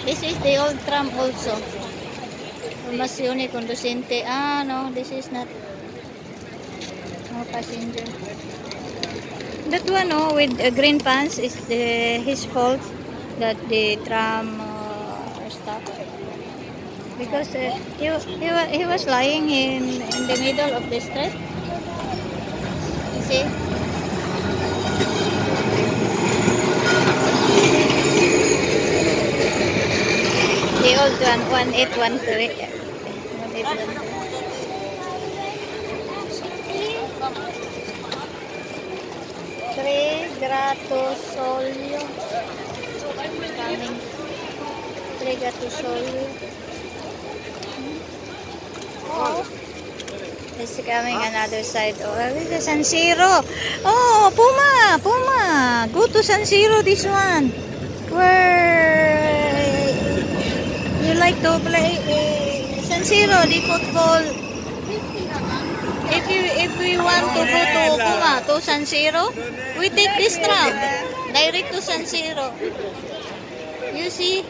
This is the old tram also. Formazione conducente. Ah, no, this is not. No passenger. That one, no, with green pants is his fault that the tram stopped. Because he was lying in the middle of the street. You see? The old one, 1813. 1813. Tre Gratosolio. Coming. Tre Gratosolio. Oh. It's coming another side. Oh, this is San Siro. Oh, Puma. Puma. Go to San Siro, this one. Where you like to play San Siro, the football. If we want to go to Puma, to San Siro, we take this tram direct to San Siro. You see?